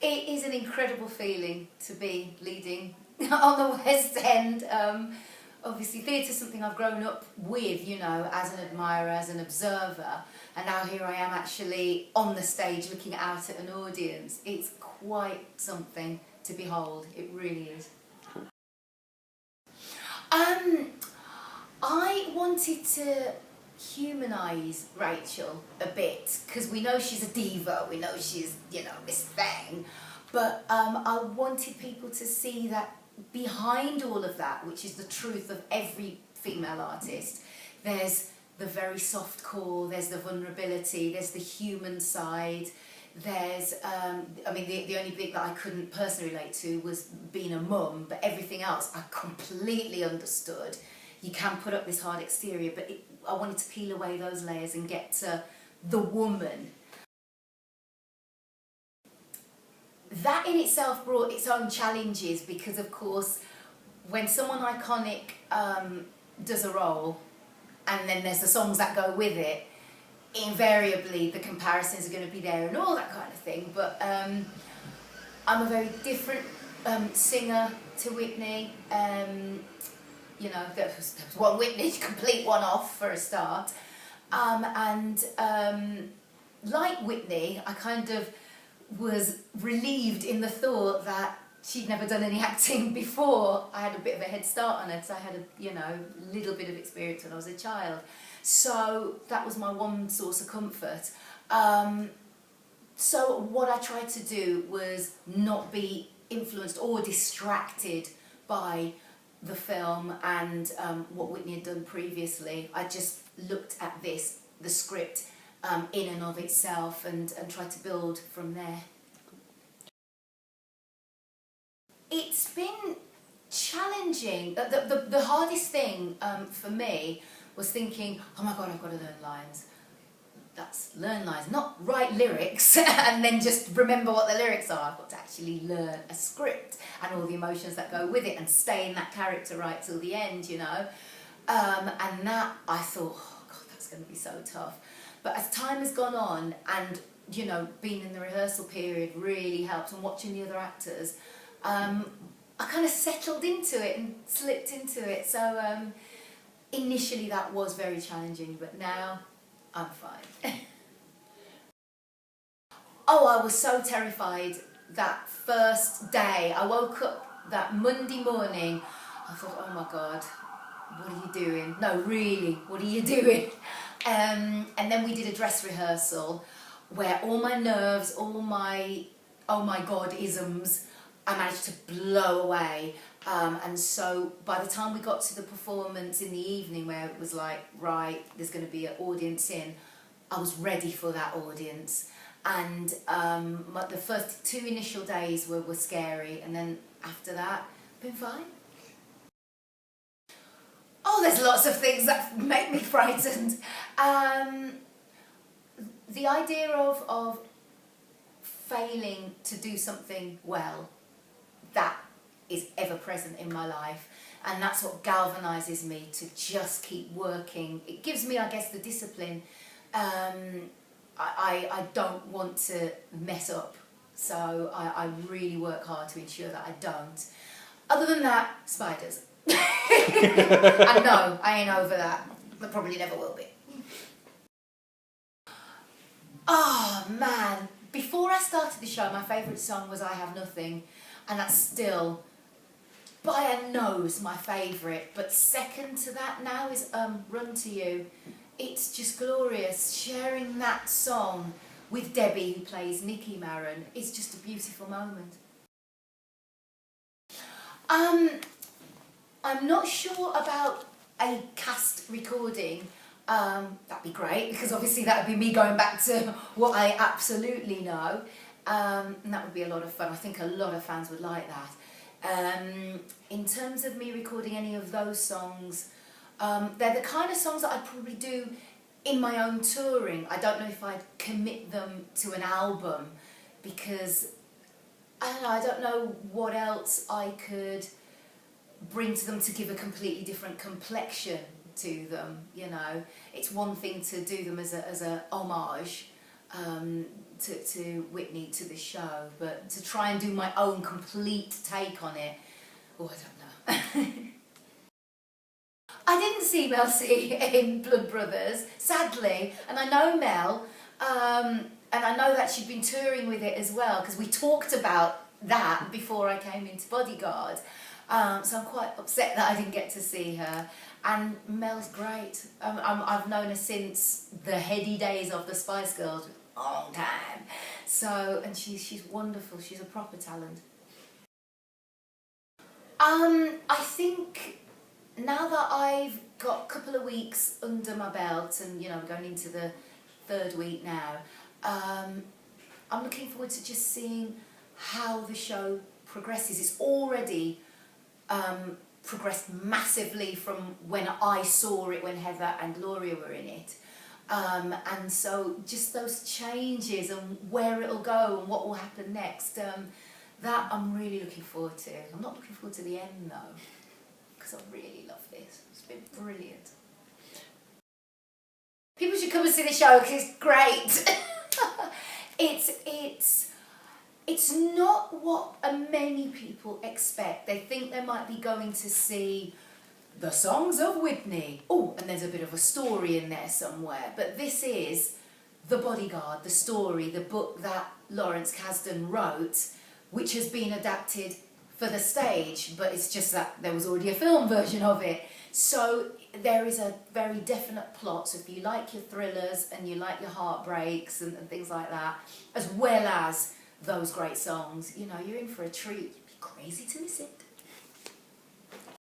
It is an incredible feeling to be leading on the West End. Obviously theatre's something I've grown up with, you know, as an admirer, as an observer, and now here I am actually on the stage looking out at an audience. It's quite something to behold, it really is. I wanted to humanise Rachel a bit, because we know she's a diva, we know she's, you know, this thing, but I wanted people to see that behind all of that, which is the truth of every female artist, there's the very soft core, there's the vulnerability, there's the human side, there's, I mean, the only bit that I couldn't personally relate to was being a mum, but everything else I completely understood. You can put up this hard exterior, but I wanted to peel away those layers and get to the woman. That in itself brought its own challenges because, of course, when someone iconic does a role and then there's the songs that go with it, invariably the comparisons are going to be there and all that kind of thing. But I'm a very different singer to Whitney. You know, there was one Whitney, complete one-off for a start. Like Whitney, I kind of was relieved in the thought that she'd never done any acting before. I had a bit of a head start on her because I had a, you know, little bit of experience when I was a child. So that was my one source of comfort. So what I tried to do was not be influenced or distracted by the film and what Whitney had done previously. I just looked at this, the script, in and of itself and tried to build from there. It's been challenging. The hardest thing for me was thinking, oh my God, I've got to learn lines. That's learn lines, not write lyrics and then just remember what the lyrics are. I've got to actually learn a script and all the emotions that go with it and stay in that character right till the end, you know. And that, I thought, oh God, that's going to be so tough. But as time has gone on and, you know, being in the rehearsal period really helped, and watching the other actors, I kind of settled into it and slipped into it. So initially that was very challenging, but now I'm fine. Oh, I was so terrified that first day. I woke up that Monday morning, I thought, oh my God, what are you doing? No, really, what are you doing? And then we did a dress rehearsal where all my nerves, all my oh my God isms, I managed to blow away. And so by the time we got to the performance in the evening where it was like, right, there's going to be an audience in, I was ready for that audience. And the first 2 initial days were scary, and then after that, been fine. Oh, there's lots of things that make me frightened. The idea of failing to do something well, that is ever present in my life, and that's what galvanises me to just keep working. It gives me, I guess, the discipline. I don't want to mess up, so I really work hard to ensure that I don't. Other than that, spiders. And no, I ain't over that. I probably never will be. Oh man, before I started the show, my favourite song was I Have Nothing, and that's still by a nose my favourite, but second to that now is Run to You. It's just glorious. Sharing that song with Debbie, who plays Nikki Maron, is just a beautiful moment. I'm not sure about a cast recording. That'd be great, because obviously that would be me going back to what I absolutely know, and that would be a lot of fun. I think a lot of fans would like that. In terms of me recording any of those songs, they're the kind of songs that I'd probably do in my own touring. I don't know if I'd commit them to an album, because I don't know what else I could bring to them to give a completely different complexion to them, you know. It's one thing to do them as a homage, to Whitney, to the show, but to try and do my own complete take on it, oh, I don't know. I didn't see Mel C in Blood Brothers, sadly, and I know Mel, and I know that she'd been touring with it as well, because we talked about that before I came into Bodyguard, so I'm quite upset that I didn't get to see her. And Mel's great. I've known her since the heady days of the Spice Girls, a long time. So, and she's wonderful. She's a proper talent. I think now that I've got a couple of weeks under my belt, and you know, going into the third week now, I'm looking forward to just seeing how the show progresses. It's already progressed massively from when I saw it, when Heather and Gloria were in it. And so just those changes and where it'll go and what will happen next, that I'm really looking forward to. I'm not looking forward to the end though, because I really love this. It's been brilliant. People should come and see the show because it's great. It's not what many people expect. They think they might be going to see the songs of Whitney. Oh, and there's a bit of a story in there somewhere. But this is The Bodyguard, the story, the book that Lawrence Kasdan wrote, which has been adapted for the stage, but it's just that there was already a film version of it. So there is a very definite plot. So if you like your thrillers and you like your heartbreaks and things like that, as well as those great songs, you know, you're in for a treat. You'd be crazy to miss it.